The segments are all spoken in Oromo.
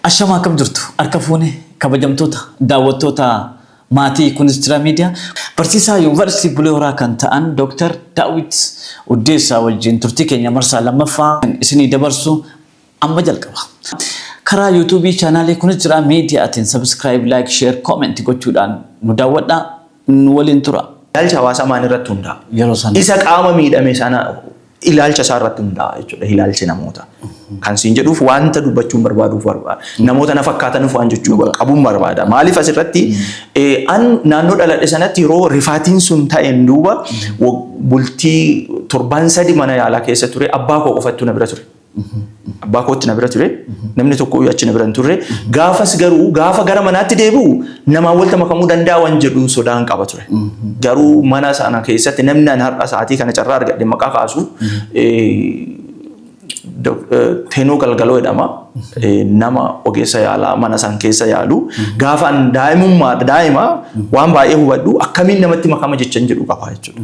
Ashama akkam jirtu harka fuune kabajamtoota daawwattoota maatii Kunis Jira miidiyaa barsiisaa yuunivarsiitii Bulee Horaa kan ta'an Dr.Daawwit Uddeessaa wajjin turtii keenya marsaa lammaffaa isinii dabarsu amma jalqaba. Karaa YouTube channel Kunis Jira miidiyaatiin subscribe, like, share, comment gochuudhaan nu daawwadhaa nu waliin tura. Ilaalcha hawaasaa maal irratti hundaa? Yeroo sana isa qaama miidhame sana ilaalcha isaa irratti hundaa jechuudha. Ilaalchi namoota kan siin jedhuuf wanta dubbachuun barbaaduuf barbaada. Namoota na fakkaataniif waan jechuu qabuun barbaada. Maaliif asirratti naannoo dhaladhe sanatti yeroo rifaatiin sun ta'een duuba bultii 7 mana yaalaa keessa ture. Abbaa koo qofattu na bira ture. Abbaa kootti na bira ture. Namni tokko achi na bira ture. Gaafas garuu gaafa gara manaatti deebi'u nama walta makamuu danda'a waan jedhu sodaan qaba ture. Garuu mana sana keessatti namni har'a sa'aatii kana carraa argadhe maqaa kaasu Teenoo galgaloo jedhama. Nama ogeessa yaalaa mana san keessa yaalu gaafa daa'ima waan baay'ee hubadhu akkamiin namatti makama jechan jedhu qaba jechuudha.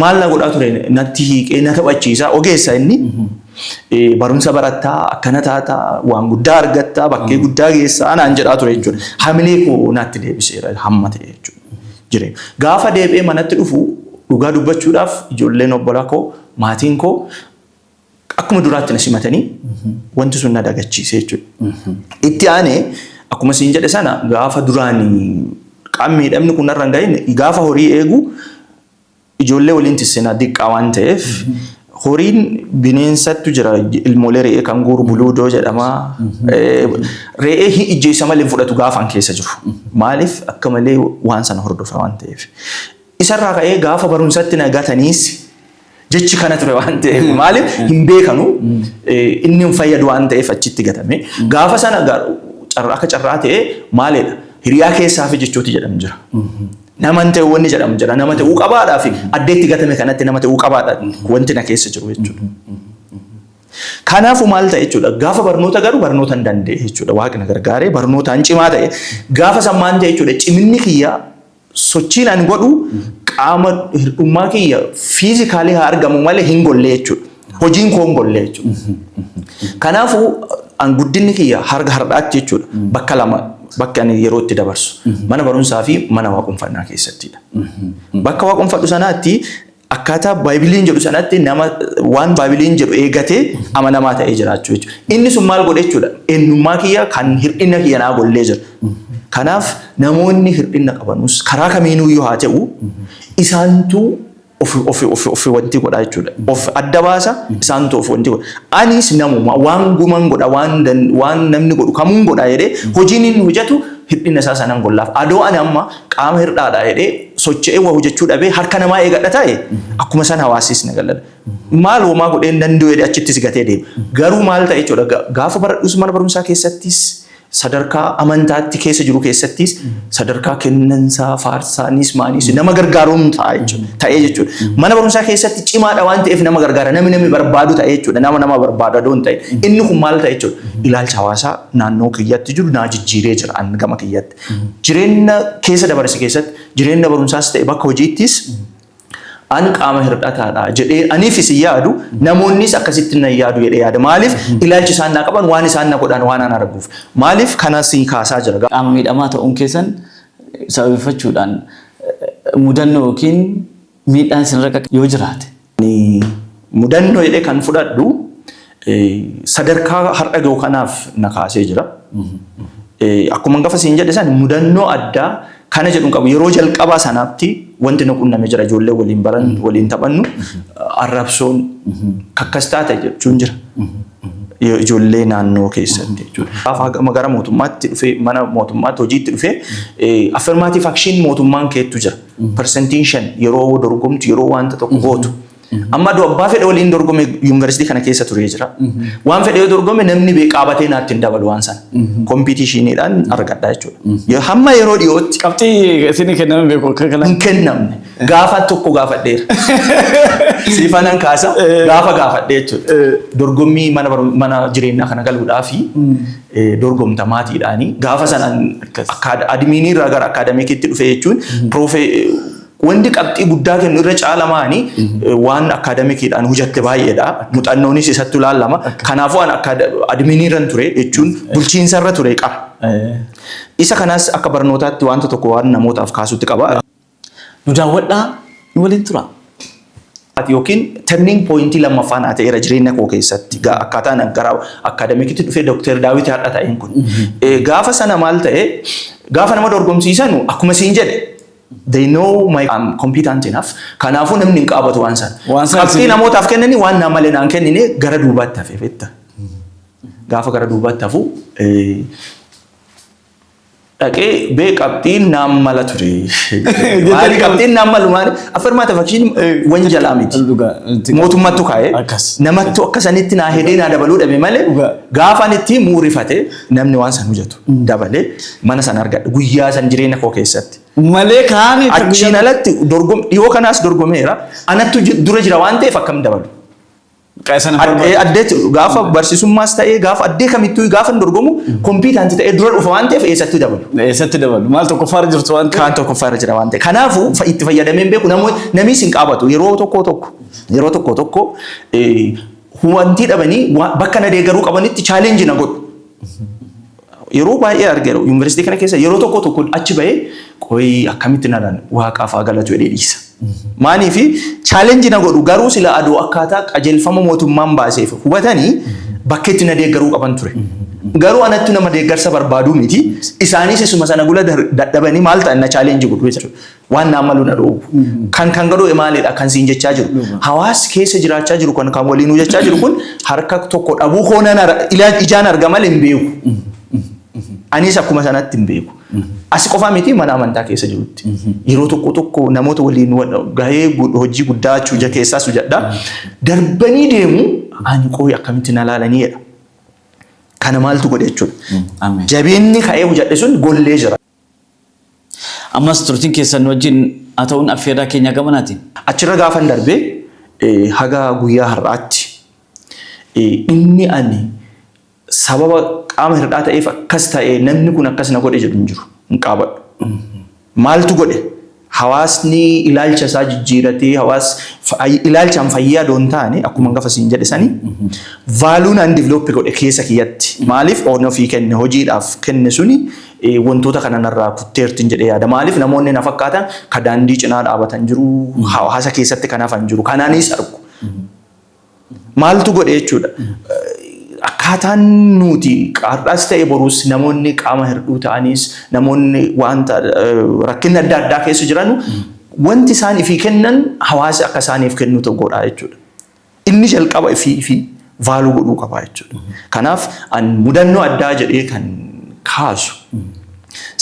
Maal na godhaa ture natti hiiqee na taphachiisa ogeessa inni barumsa barattaa akkana taataa waan guddaa argattaa bakkee guddaa geessaa naan jedhaa ture jechuudha. Hamilee koo naatti deebiseera hamma ta'e jechuudha. Gaafa deebi'ee manatti dhufu dhugaa dubbachuudhaaf ijoolleen obbolaa koo maatiin koo akkuma duraatti na simatanii wanti sun na dagachiise jechuudha. Itti aanee akkuma siin jedhe sana gaafa duraanii qaamni miidhamni kun narra hin gahin gaafa horii eegu ijoollee waliin tissina diqqaa waan ta'eef horiin bineensattu jira ilmoolee re'ee kan guuru buluudoo jedhama. Re'ee hin ijjeessa malee fudhatu gaafan keessa jiru. Maaliif akka malee waan sana hordofa waan ta'eef. Isarraa ka'ee gaafa barumsatti na gataniis jechi kana ture waan ta'eef maaliif hin beekanu inni hin fayyadu waan ta'eef achitti gatame. Gaafa sana akka carraa ta'e maalidha hiriyaa keessaa fi jechooti jedhamu jira. Nama ta'e wanni jedhamu jira. Nama ta'uu qabaadhaa fi addeetti gatame kanatti nama ta'uu qabaadha wanti na keessa jiru jechuudha. Kanaafuu maal ta'e jechuudha gaafa barnoota garuu barnoota hin danda'e jechuudha. Waaqni gargaaree barnootaan cimaa ta'e gaafa sammaan ta'e jechuudha ciminni kiyya sochiin an godhu qaama hir'ummaa kiyya fiizikaalii haa argamu malee hin golle jechuudha. Hojiin koo hin golle jechuudha. Kanaafuu an guddinni kiyya harga har'aatti jechuudha. Bakka lama bakka ani yeroo itti dabarsu mana barumsaa fi mana waaqeffannaa keessattidha. Bakka waaqeffadhu sanaatti akkaataa Baaybiliin jedhu sanatti nama waan Baaybiliin jedhu eegatee amanamaa ta'ee jiraachuu jechuudha. Inni sun maal godhe jechuudha eenyummaa kiyya kan hir'ina kiyya naa gollee jira. Kanaaf namoonni hir'ina qabanus karaa kamiinuu yoo haa ta'u isaantu of wanti godha jechuudha. Of adda baasa isaantu of wanti godha. Anis namuma waan guman godha waan namni godhu kamuun godha jedhee hojiin inni hojjetu hir'ina isaa sanaan gollaaf. Adoo ani amma qaama hir'aadha jedhee socho'ee waa hojjechuu dhabee harka namaa eegadha ta'e akkuma san hawaasis na gallada. Maal homaa godhee danda'u jedhee achittis gatee deema. Garuu maal ta'e jechuudha gaafa baradhus mana barumsaa keessattis sadarkaa amantaatti keessa jiru keessattis sadarkaa kennansaa faarsaanis maanis nama gargaaruun ta'ee jechuudha. Mana barumsaa keessatti cimaadha waan ta'eef nama gargaara namni barbaadu ta'ee jechuudha. Nama barbaada doon ta'e. Inni kun maal ta'e jechuudha. Ilaalcha hawaasaa naannoo kiyyatti jiru naa jijjiiree jira an gama kiyyatti. Jireenya keessa dabarse keessatti jireenya barumsaas ta'e bakka hojiittis an qaama hir'ataadha jedhee aniifis yaadu namoonnis akkasitti na yaadu jedhee yaada. Maaliif ilaalchi isaan na qaban waan isaan na godhan waan an arguuf. Maaliif kanas kaasaa jira. Qaama miidhamaa ta'uun keessan sababeeffachuudhaan mudannoo yookiin miidhaan isinirra qaqqabe yoo jiraate. Mudannoo jedhee kan fudhadhu sadarkaa har'a gahu kanaaf na kaasee jira. Akkuma gaafa siin jedhe san mudannoo addaa kana jedhu qabu yeroo jalqabaa sanaatti wanti na qunname jira ijoollee waliin baran waliin taphannu arrabsoon kakkas taate jechuun jira. Ijoollee naannoo keessatti jechuudha. Gaafa gara mootummaatti dhufee mana mootummaatti hojiitti dhufee affirmaatiif akshiin mootummaan keettu jira. Persentiin 5 yeroo dorgomtu yeroo wanta tokko gootu. Amma abbaa fedhe waliin dorgome yuunivarsiitii kana keessa turee jira. Waan fedhe yoo dorgome namni beeqaabatee naatti hin dabalu waan sana. Kompitiishiniidhaan argadha jechuudha. Hamma yeroo dhiyootti qabxii isin kenname beeku akka kana hin kennamne. Gaafa tokko gaafadheera. Siifanan kaasa gaafa gaafadhee jechuudha. Dorgommii mana jireenyaa kana galuudhaa fi dorgomta maatiidhaanii gaafa sanaan admiinii irraa gara akaadamiikiitti dhufe jechuun wanti qabxii guddaa kennu irra caalamaani waan akaadamikiidhaan hojjette baay'eedha. Muuxannoonis isatti ilaalama. Kanaafuu an adminiiran ture jechuun bulchiinsarra ture qaba. Isa kanas akka barnootaatti wanta tokko waan namootaaf kaasutti qaba. Nu daawwadhaa nu waliin tura. Yookiin turning pointii lammaffaan haa ta'eera jireenya koo keessatti akkaataan gara akaadamikitti dhufee Dr.Daawwit hadha ta'een kun. Gaafa sana maal ta'e gaafa nama dorgomsiisanu akkuma siin jedhe they know my competent enough. Kanaafuu namni hin qaabatu waan sana. Qabxii namootaaf kennani waan naa malee naan kennine gara duubaatti hafee fetta. Gaafa gara duubaatti hafu dhaqee bee qabxiin naam mala ture. Maali qabxiin naam malu maali? Affirmaata fakkiin wanjalaa miti. Mootummaattu kaa'ee namattu akka sanitti naa hedee naa dabaluu dhabe malee gaafaan itti muurifate namni waan san hojjetu dabalee mana san argadha guyyaa san jireenya koo keessatti. Malee kaani achiin alatti dhiyoo kanaas dorgomeera. Anattu dura jira waan ta'eef akkam dabalu. Addeetti gaafa barsiisummaas ta'ee gaafa addee kamittuu gaafa dorgomu kompiitanti ta'ee dura dhufa waan ta'eef eessatti dabalu. Eessatti dabalu. Maal tokkoffaarra jirtu waan ta'eef. Kaan tokkoffaarra jira waan ta'eef. Kanaafuu itti fayyadameen beeku namis hin qaabatu yeroo tokko wanti dhabanii bakka na deeggaruu qabanitti chaalenji na godhu. Yeroo baay'ee argeera yuunivarsiitii kana keessa yeroo tokko achi bahee qoyi akkamitti naadhaan waaqaaf haa galatu jedhee dhiisa. Maanii fi chaalenji na godhu garuu sila aduu akkaataa qajeelfama mootummaan baaseef hubatanii bakka itti na deeggaruu qaban ture. Garuu anatti nama deeggarsa barbaaduu miti isaanis isuma sana gula dadhabanii maal ta'an na chaalenji godhu jechuudha. Waan naa malu na dhoobu. Kan godhu maalidha kan siin jechaa jiru. Hawaasa keessa jiraachaa jiru kan waliinuu jechaa jiru kun harka tokko dhabuu koonaan ijaan arga malee hin beeku. Anis akkuma sanatti hin beeku. As qofaa miti mana amantaa keessa jirutti. Yeroo tokko namoota waliin gahee hojii guddaa chuuja keessaa sujadha. Darbanii deemu ani qoyi akkamitti na laalaniidha. Kana maaltu godhe jechuudha. Jabeenni ka'ee hojjadhe sun gollee jira. Ammas turtiin keessan wajjin haa ta'uun affeerraa keenya gamanaati. Achirra gaafan darbee haga guyyaa har'aatti inni ani sababa qaama hir'aa ta'eef akkas ta'e namni kun akkas na godhe jedhu hin jiru hin qaabadhu. Maaltu godhe? Hawaasni ilaalcha isaa jijjiiratee ilaalchaan fayyaa doon taane akkuma gafa siin jedhe sanii vaaluu naan divilooppii godhe keessa kiyyatti. Maaliif oon ofii kenne hojiidhaaf kenne suni wantoota kana narraa kutteertiin jedhee yaada. Maaliif namoonni na fakkaatan ka daandii cinaa dhaabatan jiru hawaasa keessatti kanaaf hin jiru kanaanis argu. Maaltu godhe jechuudha. Akkaataan nuti qarqaas ta'e boruus namoonni qaama hir'uu ta'anis namoonni wanta rakkinni adda addaa keessa jiran wanti isaan ifii kennan hawaasa akka isaaniif kennu ta'u godhaa jechuudha. Inni jalqaba ifii vaaluu godhuu qaba jechuudha. Kanaaf an mudannoo addaa jedhee kan kaasu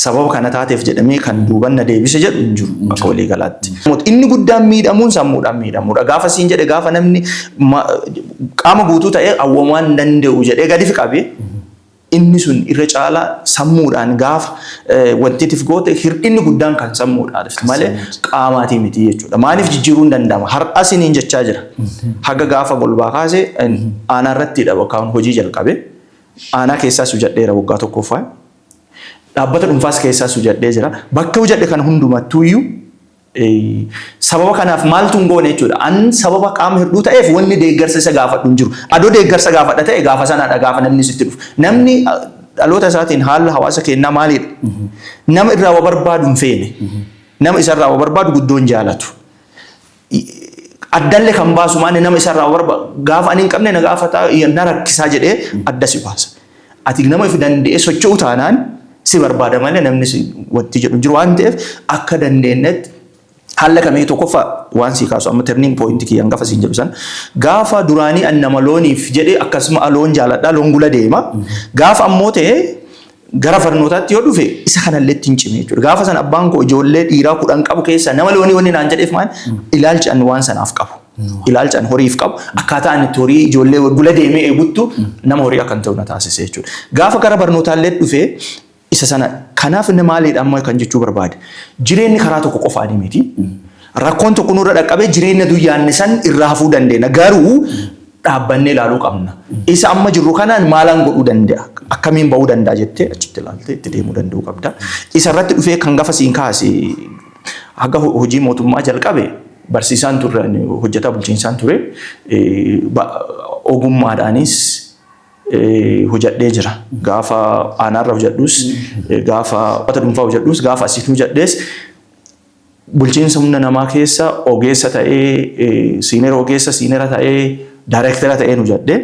sababa kana taateef jedhamee kan duuban na deebise jedhu hin jiru akka walii galaatti. Inni guddaan miidhamuun sammuudhaan miidhamuudha. Gaafa siin jedhe gaafa namni qaama guutuu ta'ee awwamaan danda'u jedhee gadi qabee inni sun irra caalaa sammuudhaan gaafa wantiitiif goote hir'inni guddaan kan sammuudhaan malee qaamaatii miti jechuudha. Maaliif jijjiiruun danda'ama? Har'a siniin jechaa jira. Haga gaafa golbaa kaasee aanaa irratti bakka hojii jalqabe aanaa keessaa sujadheera waggaa tokkoffaa. Dhaabbata dhuunfaas keessaa sujadhee jira. Bakka hojjedhe kan hundumattuuyyuu sababa kanaaf maaltu hin goone jechuudha. An sababa qaama hir'uu ta'eef wanni deeggarsa isa gaafadhu hin jiru. Adoo deeggarsa gaafadha ta'e gaafa sanaadha gaafa namni sitti dhufu. Namni dhaloota isaatiin haala hawaasa keenyaa maalidha? Nama irraa waa barbaadu hin feene. Nama isarraa waa barbaadu guddoon jaalatu. Addallee kan baasu maali nama isarraa waa barbaadu gaafa ani hin qabne na gaafata na rakkisaa jedhee adda si baasa. Ati nama if danda'ee socho'u taanaan si barbaada malee namni wanti jedhu jiru waan ta'eef akka dandeenyetti haala kamii tokkoffaa waan si kaasu amma turning point kiyyaan gaafa siin jedhu san gaafa duraanii an nama looniif jedhee akkasuma loon jaaladhaa loon gula deema gaafa ammoo ta'e gara barnootaatti yoo dhufe isa kanallee ittiin cimee jechuudha. Gaafa san abbaan koo ijoollee dhiiraa 10 qabu keessa nama loonii wanni naan jedheef maal ilaalcha an waan sanaaf qabu. Ilaalcha an horiif qabu akkaataa ani horii ijoollee gula deemee eeguttu nama horii akkan ta'u na taasise jechuudha. Gaafa gara barnootaallee dhufee isa sana kanaaf inni maalidha amma kan jechuu barbaade jireenyi karaa tokko qofaani miti rakkoon tokko nurra dhaqqabee jireenya duyyaanne san irraa hafuu dandeenya garuu dhaabbannee ilaaluu qabna isa amma jirru kanaan maalaan godhuu danda'a akkamiin ba'uu danda'a jettee achitti ilaaltee itti deemuu danda'uu qabda isa irratti dhufee kan gafa siin kaase Haga hojii mootummaa jalqabe barsiisaan ture hojjetaa bulchiinsaan ture ogummaadhaanis hojjedhee jira. Gaafa aanaarra hojjedhus gaafa wata dhuunfaa hojjedhus gaafa asitti hojjedhees bulchiinsa humna namaa keessa ogeessa ta'ee siinera ta'ee daayireektara ta'ee hojjedhee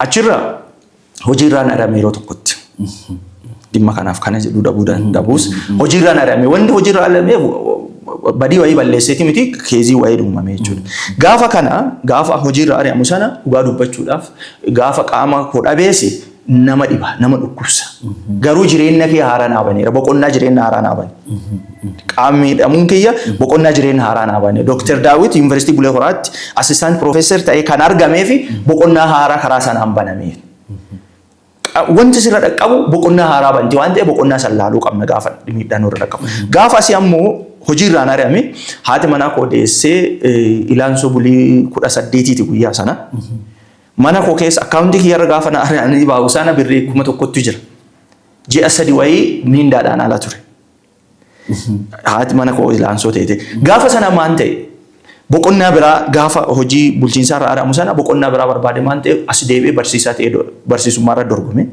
achirra hojiirraan arame yeroo tokkotti. Dhimma kanaaf kana jedhu dhabuus hojiirraan arame wanti hojiirra arame badii wayii balleesseeti miti keezii wayii dhumame jechuudha. Gaafa hojiirra ari'amu sana dhugaa dubbachuudhaaf gaafa qaama koo dhabeesse nama dhiba nama dhukkubsa. Garuu jireenya kee haaraa naa baneera boqonnaa jireenya haaraa naa bane. Qaamni miidhamuun kiyya boqonnaa jireenya haaraa naa bane. Dr.Daawwit Yuunivarsiitii Bulee Horaatti asistaan piroofeesar ta'ee kan argamee fi boqonnaa haaraa karaa sanaan baname. Wanti sirra dhaqqabu boqonnaa haaraa banti waan ta'eef boqonnaa san laaluu qabna gaafa miidhaan irra dhaqqabu. Gaafa asii ammoo hojiirraan ari'ame haati manaa koo deessee ilaansoo bulii 18 guyyaa sana. Mana koo keessa akkaawuntii kiyyarra gaafa na ari'anii baa'u sana birrii 1,000 jira. Ji'a 3 wayii miindaadhaan ala ture. Haati mana koo ilaansoo ta'e. Gaafa sana maan ta'e boqonnaa biraa gaafa hojii bulchiinsaarra ari'amu sana boqonnaa biraa barbaade maan ta'e as deebi'ee barsiisaa ta'e barsiisummaarra dorgome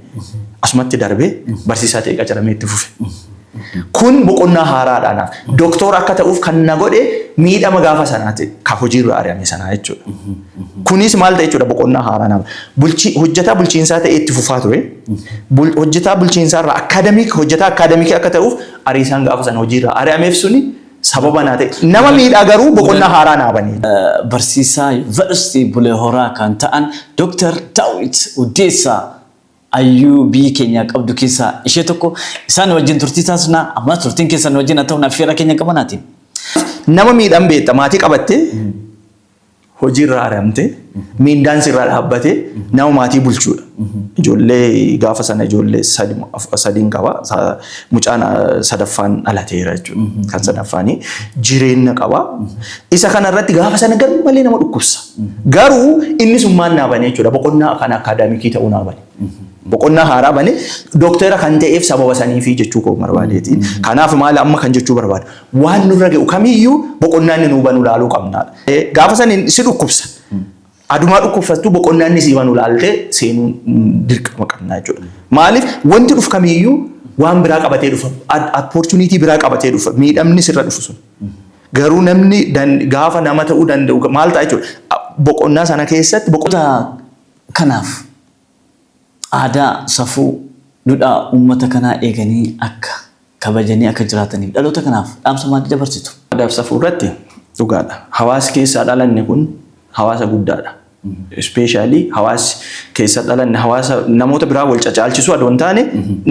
asumatti darbee barsiisaa ta'e qacaramee itti fufe. Kun boqonnaa haaraadhaan doktora akka ta'uuf kan na godhe miidhama gaafa sanaati kan hojiirra ari'ame sanaa jechuudha. Kunis maal ta'e jechuudha boqonnaa haaraadhaan. Hojjetaa bulchiinsaa ta'e itti fufaa ture. Hojjetaa bulchiinsaarra hojjetaa akaadamikii akka ta'uuf ariisaan gaafa sana hojiirra ari'ameef suni sababa naa ta'e. Nama miidhaa garuu boqonnaa haaraa naa bane. Barsiisaa Yuunivarsiitii Bulee Horaa kan ta'an Dr.Daawwit Uddeessaa iyyuu biyyi keenya qabdu keessaa ishee tokko isaan wajjin turtii taasisnaa ammas turtiin keessan wajjin haa ta'u affeera keenya qabanaatiin. Nama miidhaan beekta maatii qabattee hojiirra ari'amte miindaan sirraa dhaabbatee nama maatii bulchuudha. Ijoollee gaafa sana ijoollee sadiin qaba. Mucaan sadaffaan dhalateera jechuudha. Kan sadaffaanii jireenya qaba. Isa kanarratti gaafa sana garuu malee nama dhukkubsa. Garuu inni sun maal naa bane jechuudha. Boqonnaa kan akaadaamikii ta'uu naa bane. Boqonnaa haaraa bane doktara kan ta'eef sababa saniifi jechuu koo barbaadeeti. Kanaaf maal amma kan jechuu barbaadu. Waan nurra ga'u kamiyyuu boqonnaan nu banu laaluu qabna. Gaafa sana si dhukkubsa. Adumaa dhukkubsattu boqonnaan si banu laaltee seenuu dirqama qabna jechuudha. Maaliif wanti dhufu kamiyyuu waan biraa qabatee dhufa. Opportunity biraa qabatee dhufa. Miidhamni sirra dhufu sun. Garuu namni gaafa nama ta'uu danda'u maal ta'a jechuudha. Boqonnaa sana keessatti boqonnaa kanaaf aadaa safuu duudhaa uummata kanaa eeganii akka kabajanii akka jiraataniif dhaloota kanaaf dhaamsa maalii dabarsitu? Aadaa safuu irratti dhugaadha. Hawaasi keessaa dhalanne kun hawaasa guddaadha. Especially hawaasi keessa dhalanne hawaasa namoota biraa wal cacaalchisuu adoo hin taane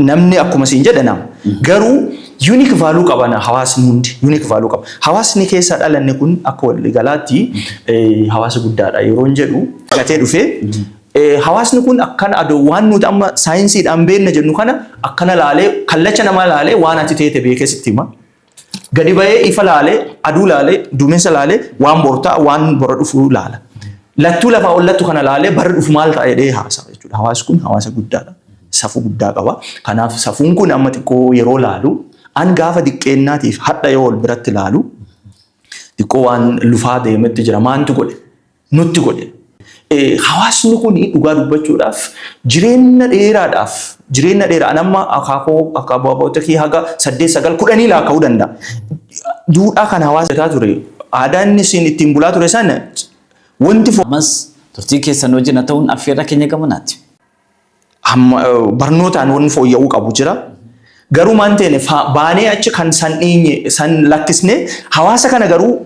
namni akkuma siin jedhe nama. Garuu unique value qaba hawaasni hundi unique value qaba. Hawaasni keessa dhalanne kun akka waliigalaatti hawaasa guddaadha yeroo jedhu gatee dhufee hawaasni kun akkana adoo waan nuti amma saayinsiidhaan beekna jennu kana akkana laalee kallacha namaa laalee waan ati ta'e beekee sitti hima. Gadi ba'ee ifa laalee aduu laalee duumessa laalee waan bortaa waan bora dhufuu laala. Lattuu lafaa ollattu kana laalee barri dhufu maal ta'a jedhee haasa'a jechuudha. Hawaasni kun hawaasa guddaadha. Safuu guddaa qaba. Kanaaf safuun kun amma xiqqoo yeroo laalu an gaafa diqqeennaatiif hadha yoo wal biratti laalu xiqqoo waan lufaa deemetti jira maantu godhe nutti godhe. Hawaasni kun dhugaa dubbachuudhaaf jireenya dheeraa amma akaabootaa kee haga 8-9 laakkaa'uu danda'a. Duudhaa kan hawaasa ture aadaan isin ittiin bulaa ture sana wanti ammas turtii keessan wajjin haa ta'uun affeerra keenya qabanaati. Barnootaan wanti fooyya'uu qabu jira. Garuu maan ta'e baanee achi kan san lakkisne hawaasa kana garuu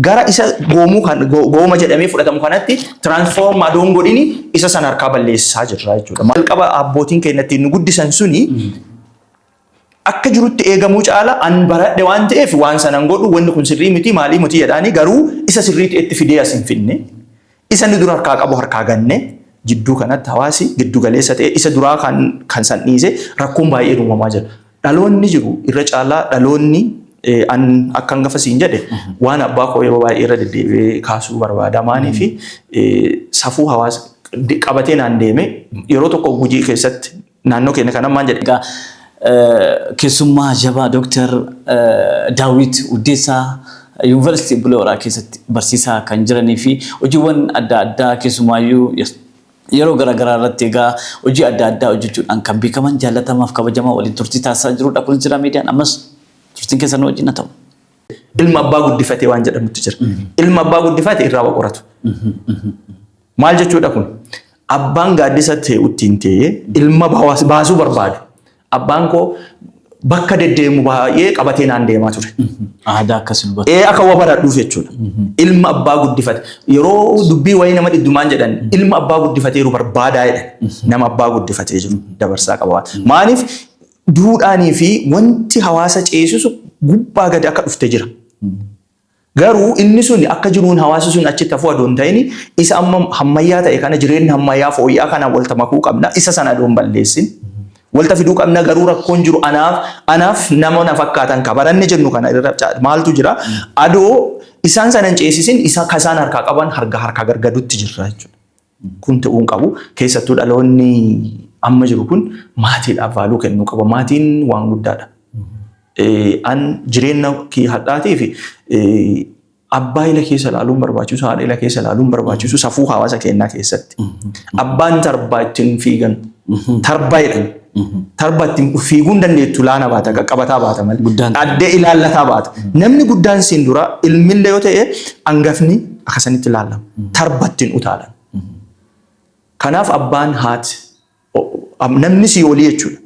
gara isa gooma jedhamee fudhatamu kanatti transform adoon godhini isa san harkaa balleessaa jirra jechuudha. Jalqaba abbootiin keenya ittiin nu guddisan suni akka jirutti eegamuu caala an baradhe waan ta'eef waan sanan godhu wanni kun sirrii miti maalii miti jedhaanii garuu isa sirriitti itti fidee as hin finne isa ni dura harkaa qabu harkaa ganne jidduu kanatti hawaasi giddu galeessa ta'e isa duraa kan san dhiise rakkoon baay'ee uumamaa jira. Dhaloonni jiru irra caalaa dhaloonni an akka hangafa siin jedhe waan abbaa koo yeroo baay'ee irra deddeebi'ee kaasuu barbaada maanii fi safuu hawaasa qabatee naan deeme yeroo tokko Gujii keessatti naannoo keenya kana maan jedhe. keessummaa jabaa Dr.Daawwit Uddeessaa Yuunivarsiitii Bulee Horaa keessatti barsiisaa kan jiranii fi hojiiwwan adda addaa keessumaayyuu yeroo garaagaraa irratti egaa hojii adda addaa hojjechuudhaan kan beekaman jaallatamaaf kabajamaa waliin turtii taasisaa jirudha. Kunis Jira miidiyaan ammas turtiin keessan wajjin haa ta'u. Ilma abbaa guddifatee waan jedhamutti jira. Ilma abbaa guddifate irraa qoratu. Maal jechuudha kun? Abbaan gaaddisa ta'e uttiin ta'ee ilma baasuu barbaadu. Abbaan koo bakka deddeemu baay'ee qabatee naan deemaa ture. Aadaa akkasii hubatu. Akka waa baradhuuf jechuudha. Ilma abbaa guddifate. Yeroo dubbii wayii nama dhiddumaan jedhan ilma abbaa guddifateeru barbaadaa jedhan. Nama abbaa guddifatee jiru dabarsaa qaba. Maaliif duudhaanii fi wanti hawaasa ceesisu gubbaa gadi akka dhufte jira. Garuu inni sun akka jiruun hawaasa sun achitti hafuu adoon ta'ini isa amma hammayyaa ta'e kana jireenya hammayyaa fooyya'aa kana walta makuu qabna. Isa sana adoon balleessin. Walta fiduu qabna garuu rakkoon jiru anaaf nama na fakkaatan kabaranne jennu kana irra maaltu jira adoo isaan sanan ceesisin isa kasaan harkaa qaban harka gargadutti jirra jechuudha. Kun ta'uun qabu keessattuu dhaloonni amma jiru kun maatiidhaaf valuu kennuu qaba. Maatiin waan guddaadha. An jireenya kee hadhaatii fi abbaa ila keessa ilaaluun barbaachisu haadha ila keessa ilaaluun barbaachisu safuu hawaasa keenyaa keessatti. Abbaan tarbaa ittiin fiigan tarbaa jedhamu. Tarba ittiin fiiguun dandeettu laana baata qaqqabataa baata malee addee ilaallataa baata. Namni guddaan siin dura ilmillee yoo ta'e hangafni akkasanitti ilaallama. Tarba ittiin utaalan. Kanaaf abbaan haati namni sii olii jechuudha.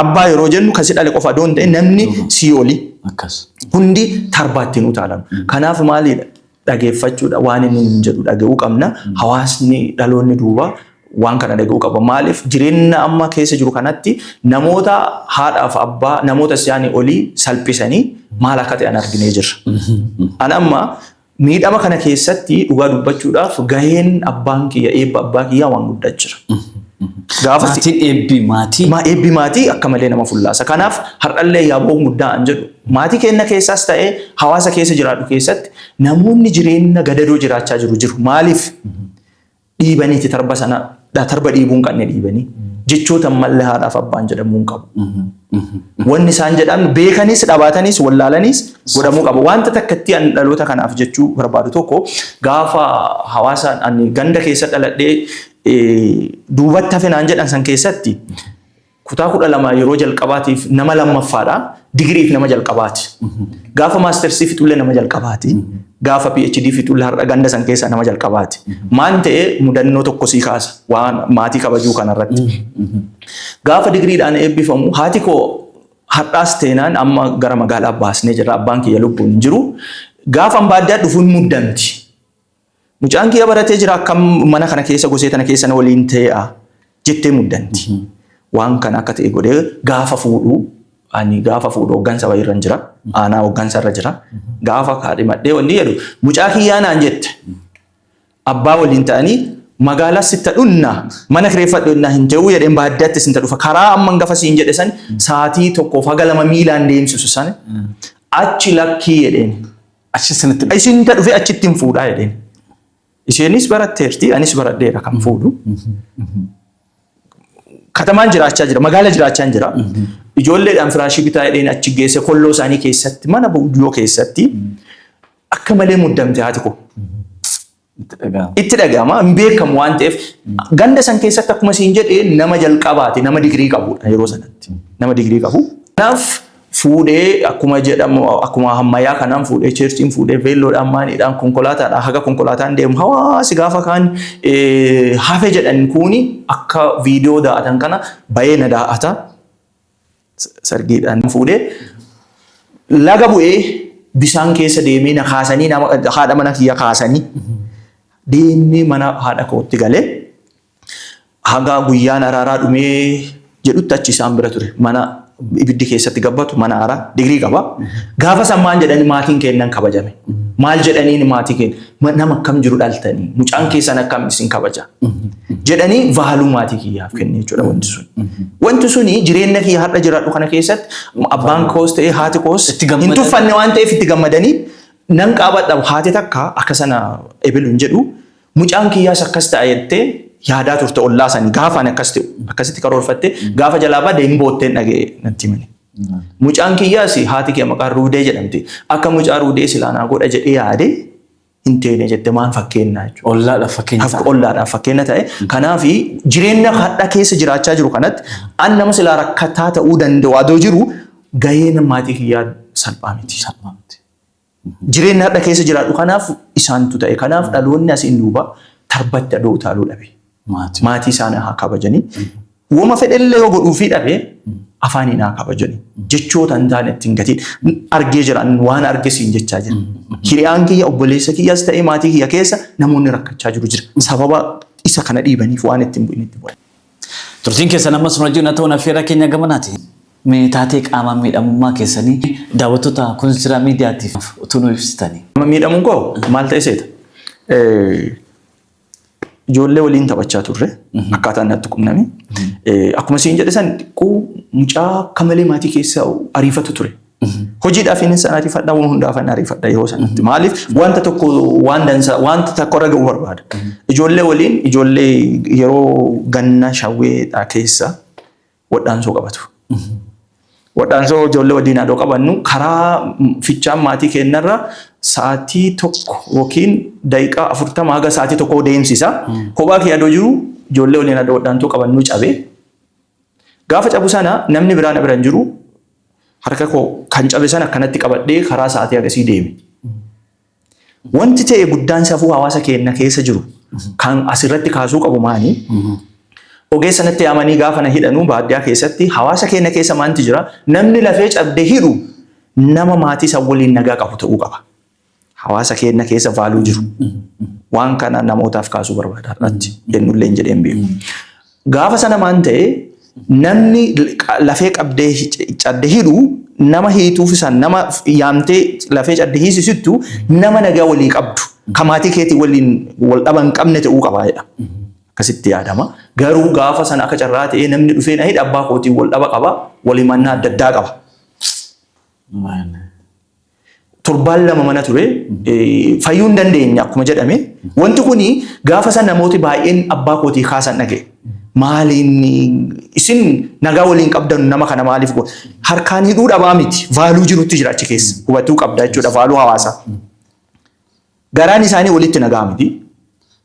Abbaa yeroo jennu kasi dhale qofa doon ta'e namni sii olii. Hundi tarba ittiin utaalan. Kanaaf maalidha dhageeffachuudha waan inni jedhu dhaga'uu qabna. Hawaasni dhaloonni duubaa waan kana dhaga'uu qaba. Maaliif jireenya amma keessa jiru kanatti namoota haadhaaf abbaa namoota isaanii olii salphisanii maal akka ta'an arginee jirra. An amma miidhama kana keessatti dhugaa dubbachuudhaaf gaheen abbaan kiyya eebba abbaa kiyyaa waan guddaa jira. Maatiin eebbi maatii akka malee nama fullaasa. Kanaaf har'allee yaaboo guddaa an jedhu maatii keenya keessaas ta'ee hawaasa keessa jiraadhu keessatti namoonni jireenya gadadoo jiraachaa jiru. Maaliif dhiibaniiti tarba dhiibuun qabne dhiibanii jechoota mallee haadhaaf abbaan jedhamuu qabu. Wanni isaan jedhan beekanis dhabaatanis wallaalanis godhamuu qabu. Wanta takkatti an dhaloota kanaaf jechuu barbaadu tokko gaafa hawaasaan ani ganda keessa dhaladhee duubatti hafenaan jedhan san keessatti kutaa 12 yeroo jalqabaatiif nama lammaffaadha. Digiriif nama jalqabaati. Gaafa maastersii fixullee nama jalqabaati. Gaafa PhD fixullee har'a ganda san keessa nama jalqabaati. Maan ta'ee mudannoo tokko sii kaasa waan maatii kabajuu kanarratti. Gaafa digiriidhaan eebbifamu haati koo har'aas teenaan amma gara magaalaa baasnee jirra. Abbaan kiyya lubbuun hin jiru. Gaafa baadiyyaa dhufuun muddamti. Mucaan kiyya baratee jira akkam mana kana keessa gosee tana keessa waliin ta'e'a jettee muddanti. Waan kana akka ta'e godhee gaafa fuudhu ani gaafa fuudhu hoggansa wayirra jira. Aanaa hoggansa irra jira. Gaafa kaadhimadhee wanni jedhu mucaa kiyyaa naan jette. Abbaa waliin ta'anii magaalaa sitta dhunna mana kireeffadhu innaa hin ta'uu jedheen baadiyyaatti sinta dhufa. Karaa amman gafa siin jedhe san saatii tokkoof haga 2 miilaan deemsisu san achi lakkii jedheen. Achi sinitti isinta dhufe achitti hin fuudhaa jedheen. Isheenis baratteerti anis baradheera kan fuudhu. Katamaan jiraachaa jira magaala jiraachaa jira. Ijoolleedhaan firaashii bitaa jedheen achi geesse kolloo isaanii keessatti mana buddoo keessatti akka malee muddamte haati koo. Itti dhaga'ama hin beekamu waan ta'eef ganda san keessatti akkuma siin jedhee nama jalqabaati nama digirii qabudha yeroo sanatti. Nama digirii qabu. Kanaaf fuudhee akkuma jedhamu akkuma hammayyaa kanaan fuudhee cheerchiin fuudhee veelloodhaan maaniidhaan konkolaataadhaan haga konkolaataan deemu hawaasi gaafa kaan hafe jedhan kuni akka viidiyoo daa'atan kana bayee na daa'ata. Sargiidhaan fuudhee laga bu'ee bisaan keessa deemee na kaasanii haadha mana kiyya kaasanii deemee mana haadha kootti galee haga guyyaan araaraa dhumee jedhutti achi isaan bira ture mana ibiddi keessatti gabbatu mana haaraa digirii qaba. Gaafa sammaan jedhanii maatiin kennan kabajame. Maal jedhanii maatii kennan nama akkam jiru dhaltanii mucaan keessan akkam isin kabaja jedhanii vaaluu maatii kiyyaaf kennee jechuudha wanti sun. Wanti suni jireenya kiyya har'a jiraadhu kana keessatti abbaan koos ta'ee haati koos hin tuffanne waan ta'eef itti gammadanii nan qaabadha haati takka akka sana ebilu hin jedhu mucaan kiyyaas akkas ta'a jettee yaadaa turte ollaa sanii gaafa ani akkasitti karoorfatte gaafa jalaa baadee hin bootteen dhagee natti himani. Mucaan kiyyaas haati kee maqaan Ruudee jedhamti. Akka mucaa Ruudee silaanaa godha jedhee yaade hin teene jette maan fakkeenya jechuudha. Ollaadhaaf fakkeenya ta'e. Kanaaf jireenya hadha keessa jiraachaa jiru kanatti an nama silaa rakkataa ta'uu danda'u adoo jiru gaheen maatii kiyyaa salphaa miti. Jireenya hadha keessa jiraadhu kanaaf isaantu ta'e. Kanaaf dhaloonni asiin duuba tarbatti adoo utaaluu dhabe. Maatii isaanii haa kabajanii. Wama fedhellee yoo godhuufii dhabe afaaniin haa kabajanii. Jechoota hin taane ittiin gatiin argee jiran waan argisiin jechaa jira. Hiriyaan kiyya obboleessa kiyyaas ta'ee maatii kiyya keessa namoonni rakkachaa jira. Sababa isa kana dhiibaniif waan ittiin bu'in itti bu'an. Turtiin keessan ammas nu wajjin ta'uun affeera keenya gamanaati. Taatee qaama miidhamummaa keessanii daawwattoota Kunis Jira miidiyaatiif utuu nu ibsitanii. Miidhamuun koo maal ta'e seeta? Ijoollee waliin taphachaa turre akkaataan natti qunname. Akkuma siin jedhe san mucaa akka malee maatii keessa ariifatu ture. Hojiidhaaf inni sana ariifadha waan hundaaf inni ariifadha yeroo sanatti. Maaliif wanta tokko wanta tokko irra ga'uu barbaada. Ijoollee waliin ijoollee yeroo ganna shawweedhaa keessa wadhaansoo qabatu. Wadhaansoo ijoollee waliin adoo qabannu karaa fichaan maatii keenyarra sa'aatii tokko yookiin daqiiqaa 40 haga sa'aatii tokko deemsisa. Kophaa kee adoo jiru ijoollee waliin adoo wadhaansoo qabannu cabee. Gaafa cabu sana namni biraan biraan jiru harka koo kan cabe sana akkanatti qabadhee karaa sa'aatii agasii deeme. Wanti ta'e guddaan safuu hawaasa keenya keessa jiru kan asirratti kaasuu qabu maani? Ogeessa natti yaamanii gaafa na hidhanu baadiyyaa keessatti hawaasa keenya keessa maanti jira namni lafee cabdee hidhu nama maatii isa waliin nagaa qabu ta'uu qaba. Hawaasa keenya keessa vaaluu jiru. Waan kana namootaaf kaasuu barbaada irratti jennullee hin jedheen beeku. Gaafa sana maan ta'e namni lafee qabdee cabdee hidhu nama hiituuf isaan nama yaamtee lafee cabdee hiisisittu nama nagaa walii qabdu kan maatii keetii waliin wal dhaban qabne ta'uu qaba jedha. Akkasitti yaadama. Garuu gaafa sana akka carraa ta'ee namni dhufee na hidha abbaa kootii wal dhaba qaba walimannaa adda addaa qaba. Torbaan lama mana ture fayyuu hin dandeenye akkuma jedhame wanti kuni gaafa sana namooti baay'een abbaa kootii kaasan dhaga'e. Maaliin isin nagaa waliin qabdan nama kana maaliif godhu? Harkaan hidhuu dhabaa miti. Vaaluu jirutti jira achi keessa. Hubatuu qabda jechuudha vaaluu hawaasaa. Garaan isaanii walitti nagaa miti.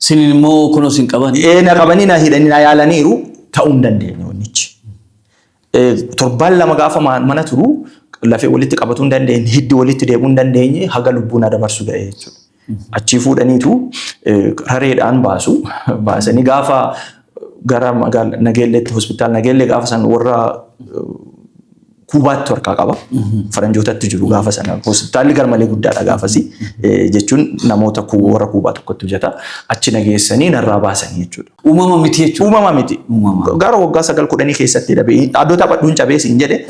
Sinin immoo kunuus hin qaban. Na qabanii na hidhanii na yaalaniiru ta'uu hin dandeenye wannichi. Torbaan lama gaafa mana turu lafee walitti qabatuu hin dandeenye hiddi walitti deemuu hin dandeenye haga lubbuun dabarsu ga'e jechuudha. Achii fuudhaniitu rareedhaan baasanii gaafa gara Nageelleetti hospitaal Nageellee gaafa san warra Kuubaatti harkaa qaba. Faranjootatti jiru gaafa sana. Hospitaalli garmalee guddaadha gaafasi. Jechuun namoota warra Kuubaa tokkotti hojjeta. Achi nageessanii narraa baasanii jechuudha. Uumama miti jechuudha. Uumama miti. Gara waggaa 9-10 keessatti dhabee addoo taphadhuun cabee siin jedhe.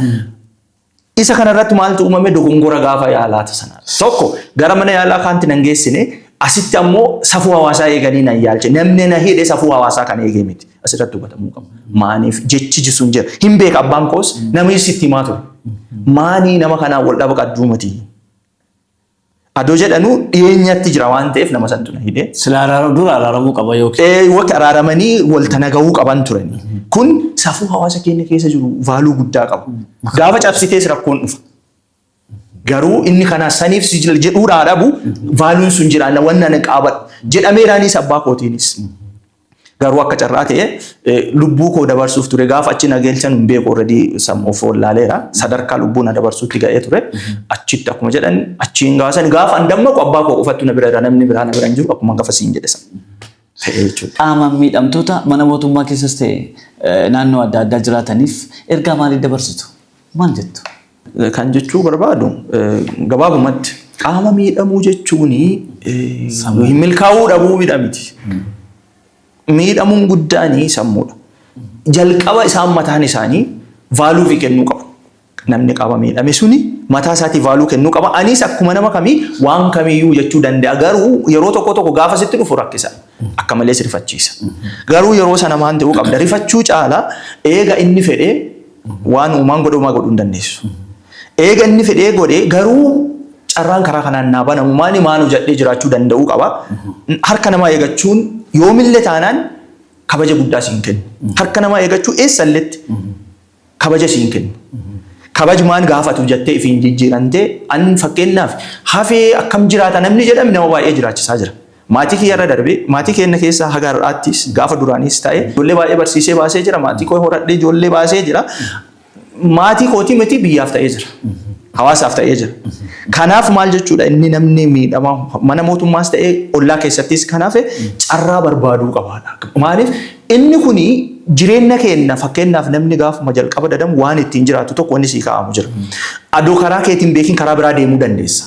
Isa kanarratti maaltu uumame dogongora gaafa yaalaata sana. Tokko gara mana yaalaa kaanti nan geessine asitti ammoo safuu hawaasaa eeganii nan yaalche. Namni na hidhe safuu hawaasaa kan eegee miti. Asirratti hubatamuu qaba. Maaniif jechi jisuun jira. Hin beeka abbaan koos namni sitti himaa ture. Maanii nama kanaan wal dhaba qadduu miti. Adoo jedhanu dhiyeenyatti jira waan ta'eef nama santu na hidhe. Sila dura araaramuu qaba yookiin. Wakti araaramanii wal tanagahuu qaban turani. Kun safuu hawaasa keenya keessa jiru vaaluu guddaa qabu. Gaafa cabsitees rakkoon dhufa. Garuu inni kana saniif si jedhuudhaa dhabu vaaluun sun jira wanna na qaabadhu jedhameeraanis abbaa kootiinis. Garuu akka carraa ta'e lubbuu koo dabarsuuf ture gaafa achi nageelchan hin beeku already sammuuf wallaaleera sadarkaa lubbuu na dabarsuutti ga'ee ture achitti akkuma jedhan achiin gaasan gaafa andammaqu abbaa koo qofattu na bira namni biraa na bira hin jiru akkuma gaafa siin jedhe san. Qaama miidhamtoota mana mootummaa keessas ta'e naannoo adda addaa jiraataniif ergaa maalii dabarsitu? Maal jettu? Kan jechuu barbaadu gabaabumatti qaama miidhamuu jechuun milkaa'uu dhabuu miidhamiti. Miidhamuun guddaanii sammuudha. Jalqaba isaan mataan isaanii vaaluu fi kennuu qabu. Namni qaama miidhame suni mataa isaatii vaaluu kennuu qaba. Anis akkuma nama kamii waan kamiyyuu jechuu danda'a. Garuu yeroo tokko gaafa sitti dhufu rakkisa. Akka malee si rifachiisa. Garuu yeroo sana maan ta'uu qabda. Rifachuu caala eega inni fedhee waan uumaan godhuu hin dandeessu. Eega inni fedhee godhee garuu carraan karaa kanaan naa banamu maanu jedhee jiraachuu danda'uu qaba. Harka namaa eeggachuun yoomillee taanaan kabaja guddaa siin kennu. Harka namaa eegachuu eessalletti kabaja siin kennu. Kabajmaan gaafatu jettee ifiin jijjiirantee an fakkeenyaaf hafee akkam jiraata namni jedhame nama baay'ee jiraachisaa jira. Maatii kiyyarra darbee maatii keenya keessaa haga har'aattis gaafa duraanis ta'e ijoollee baay'ee barsiisee baasee jira. Maatii koo horadhee ijoollee baasee jira. Maatii kootii miti biyyaaf ta'ee jira. Hawaasaaf ta'ee jira. Kanaaf maal jechuudha inni namni miidhamaa mana mootummaas ta'ee ollaa keessattis kanaaf carraa barbaaduu qabaadha. Maaliif inni kuni jireenya keenya fakkeenyaaf namni gaafuma jalqaba dadamu waan ittiin jiraatu tokko wanni sii kaa'amu jira. Adoo karaa keetiin beekin karaa biraa deemuu dandeessa.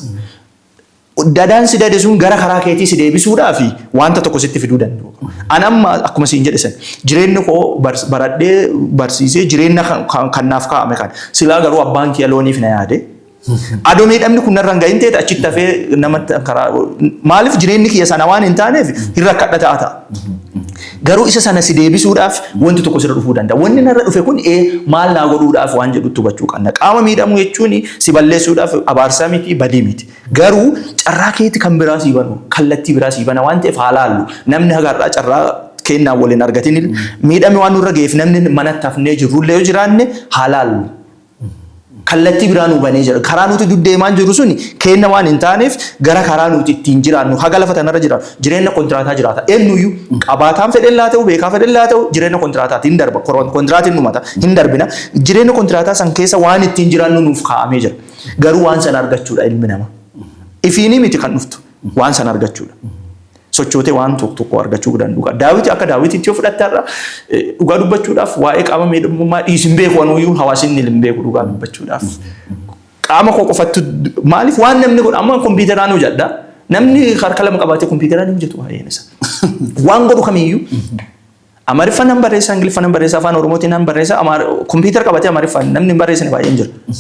Dadaan si dade sun gara karaa keetii si deebisuudhaaf wanta tokko sitti fiduu danda'u. Ani amma akkuma siin jedhe san jireenya koo baradhee barsiisee jireenya kan naaf kaa'ame kan silaa garuu abbaan kiyya looniif na yaade. Adoo miidhamni kun narra hin gahin ta'e achitti hafee namatti karaa maaliif jireenyi kiyya sana waan hin taaneef hin rakkadha ta'a. Garuu isa sana si deebisuudhaaf wanti tokko sirra dhufuu danda'a. Wanni narra dhufe kun maal naa godhuudhaaf waan jedhutti hubachuu qabna. Qaama miidhamuu jechuun si balleessuudhaaf abaarsaa miti badii miti. Garuu carraa keetti kan biraa sii banu kallattii biraa sii bana waan ta'eef haa laallu. Namni hagarraa carraa kennaa waliin argatin miidhame waan nurra ga'eef namni manatti hafnee jirrullee yoo jiraanne haa laallu. Kallattii biraa nu banee jira. Karaa nuti duddeemaan jiru suni kenna waan hin taaneef gara karaa nuti ittiin jiraannu haga lafa tanarra jiraannu jireenya kontiraataa jiraata. Eenyuyyuu qabaataan fedhen laa ta'u beekaa fedhen laa ta'u jireenya kontiraataati hin darba. Kontiraatiin dhumata hin darbina. Jireenya kontiraataa san keessa waan ittiin jiraannu nuuf kaa'amee jira. Garuu waan sana argachuudha ilmi namaa. Ifiinii miti kan dhuftu waan sana argachuudha. Sochootee waan tokko argachuu danda'u. Daawwiti akka daawwitiitti yoo fudhattaarra dhugaa dubbachuudhaaf waa'ee qaama miidhamummaa dhiisin beeku wanuyyuu hawaasni hin beeku dhugaa dubbachuudhaaf. Qaama koo qofattu maaliif waan namni godhu amma kompiitaraan hojjedha. Namni harka lama qabaatee kompiitaraan hin hojjetu baay'een isa. Waan godhu kamiyyuu Amaariffaan nan barreessa, Ingiliffaan nan barreessa, Afaan Oromootiin nan barreessa, kompiitara qabatee Amaariffaan namni hin barreessine baay'een jira.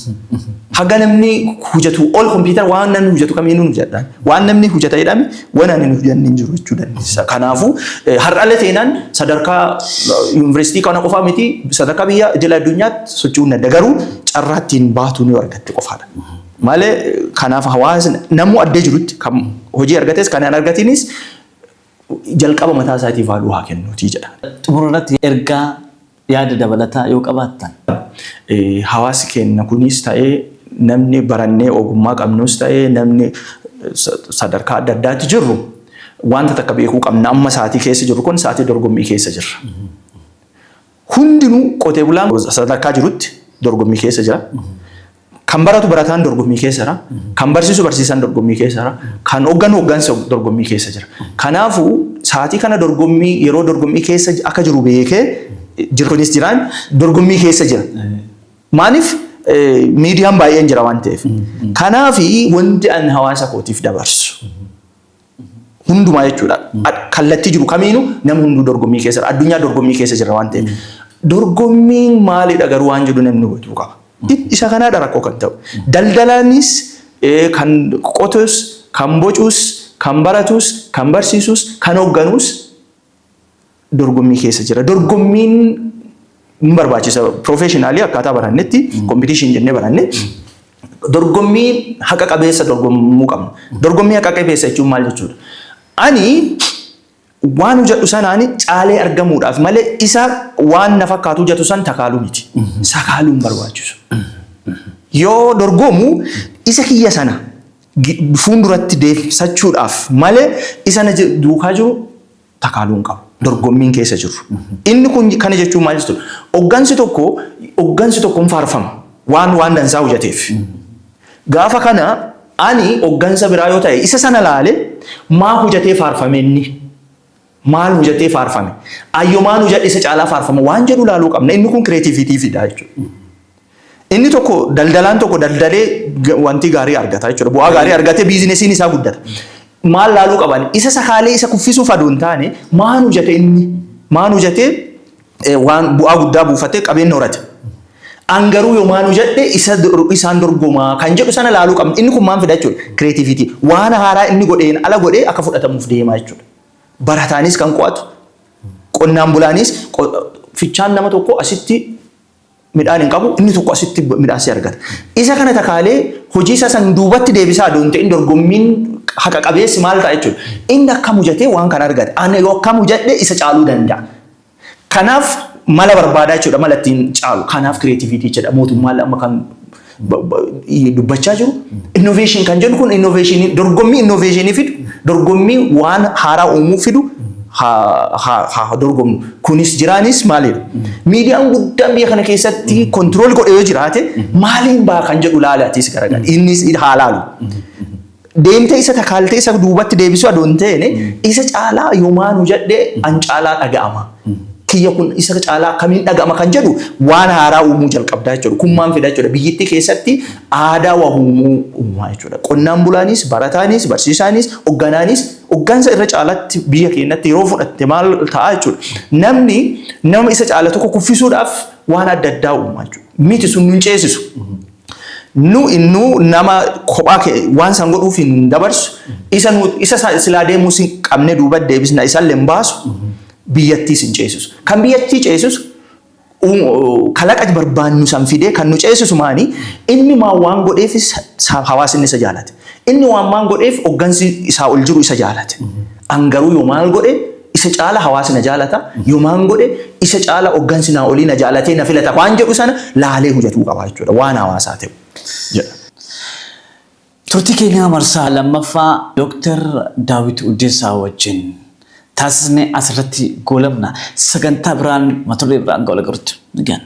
Haga namni hojjetu ol kompiitara waan namni hojjetu kamiin nu hojjedhaan. Waan namni hojjeta jedhame waan ani hojjenni hin jiru jechuu dandeessa. Kanaafuu har'alee teenaan sadarkaa yuunivarsiitii kana qofaa miti sadarkaa biyya idil addunyaatti socho'uu danda'a. Garuu carraa ittiin baatu ni argatte qofaadha. Malee kanaaf hawaasni namuu addee jirutti kan hojii argates kan hin argatinis jalqaba mataa isaatiif haaluu haa kennuutii jedha. Xumurratti ergaa yaada dabalataa yoo qabaattan. Hawaasi keenya kunis ta'ee namni barannee ogummaa qabnus ta'ee namni sadarkaa adda addaatti jirru wanta takka beekuu qabna. Amma sa'aatii keessa jirru kun sa'aatii dorgommii keessa jirra. Hundinuu qotee bulaan sadarkaa jirutti dorgommii keessa jira. Kan baratu barataan dorgommii keessa jira. Kan barsiisu barsiisaan dorgommii keessa jira. Kan hoogganu hooggansa dorgommii keessa jira. Kanaafuu sa'aatii kana dorgommii yeroo dorgommii keessa akka jiru beekee Kunis Jiraan dorgommii keessa jira. Maaliif miidiyaan baay'een jira waan ta'eef. Kanaafi wanti an hawaasa kootiif dabarsu hundumaa jechuudha. Kallattii jiru kamiinuu namni hunduu dorgommii keessa jira. Addunyaa dorgommii keessa jira waan ta'eef. Dorgommiin maalidha garuu waan jedhu namni hubachuu qaba. Isa kanaadha rakkoo kan ta'u. Daldalaanis kan qotus, kan bocus, kan baratus, kan barsiisus, kan hoogganus dorgommii keessa jira. Dorgommiin hin barbaachisa. Professionally akkaataa barannetti competition jennee baranne dorgommii haqa qabeessa dorgomuu qabna. Dorgommii haqa qabeessa jechuun maal jechuudha? Ani waan hojjedhu sanaani caalee argamuudhaaf malee isa waan na fakkaatu hojjetu san takaaluu miti. Sakaaluu hin barbaachisu. Yoo dorgomu isa kiyya sana fuulduratti deemsachuudhaaf malee isa na duukaa jiru takaaluu hin qabu. Dorgommiin keessa jiru. Inni kun kana jechuun maal jechuudha? Hooggansi tokko hin faarfama. Waan dansaa hojjeteef. Gaafa kana ani hooggansa biraa yoo ta'e isa sana laale maa hojjetee faarfame inni? Maal hojjetee faarfame? Ayyoomaan hojjedhe isa caalaa faarfama waan jedhu laaluu qabna. Inni kun kireetivitii fida jechuudha. Inni tokko daldalaan tokko daldalee wanti gaarii argata jechuudha. Bu'aa gaarii argatee biizinesiin isaa guddata. Maal laaluu qaban? Isa sakaalee isa kuffisuuf aduu hin taane maan hojjete inni? Maan hojjetee waan bu'aa guddaa buufatee qabeenya horate. Angaruu yoo maan hojjedhe isaan dorgomaa kan jedhu sana laaluu qabna. Inni kun maan fida jechuudha? Kireetivitii. Waan haaraa inni godheen ala godhee akka fudhatamuuf deemaa jechuudha. Barataanis kan qo'atu, qonnaan bulaanis fichaan nama tokko asitti midhaan hin qabu, inni tokko asitti midhaan si argata. Isa kana takaalee hojii isa san duubatti deebisaa aduun ta'in dorgommiin haqa qabeessi maal ta'a jechuudha. Inni akkam hojjetee waan kana argate. Ani yoo akkam hojjedhe isa caaluu danda'a. Kanaaf mala barbaadaa jechuudha mala ittiin caalu. Kanaaf creativity jedha mootummaan amma kan dubbachaa jiru. Innovation kan jedhu kun innovation dorgommii innovation fidu dorgommii waan haaraa uumuu fidu ha dorgomnu. Kunis jiraanis maalidha? Miidiyaan guddaan biyya kana keessatti control godhee yoo jiraate maaliin baa kan jedhu laalaatis garagaraa. Innis haalaalu. Deemtee isa takaaltee isa duubatti deebisuu adoon ta'e isa caalaa yoomaanu jedhee an caalaa dhaga'ama. Kiyya kun isa caalaa akkamiin dhaga'ama kan jedhu waan haaraa uumuu jalqabdaa jechuudha. Kun maal fida jechuudha? Biyyattii keessatti aadaa waa uumaa jechuudha. Qonnaan bulaanis, barataanis, barsiisaanis, hogganaanis hoggansa irra caalaatti biyya keenyatti yeroo fudhatte maal ta'a jechuudha. Namni nama isa caala tokko kuffisuudhaaf waan adda addaa uumaa jechuudha. Miti sun nun ceesisu. Nu nama kophaa waan san godhuuf hin dabarsu isa silaa deemuu sin qabne duuba deebisna isaallee hin baasu biyyattii sin ceesisu. Kan biyyattii ceesisu kalaqa barbaannu san fidee kan nu ceesisu maani inni waan godheef hawaasni isa jaalate. Inni waan godheef hoggansi isaa ol jiru isa jaalate. Angaruu yoo maal godhe isa caala hawaasni na jaalata yoo maal godhe isa caala hoggansi na olii na jaalatee na filata waan jedhu sana laalee hojjetuu qaba jechuudha waan hawaasaa ta'u. Turtii keenya marsaa lammaffaa Dr.Daawwit Uddeessaa wajjin taasisnee asirratti goolabna sagantaa biraan mata duree biraan ga'a.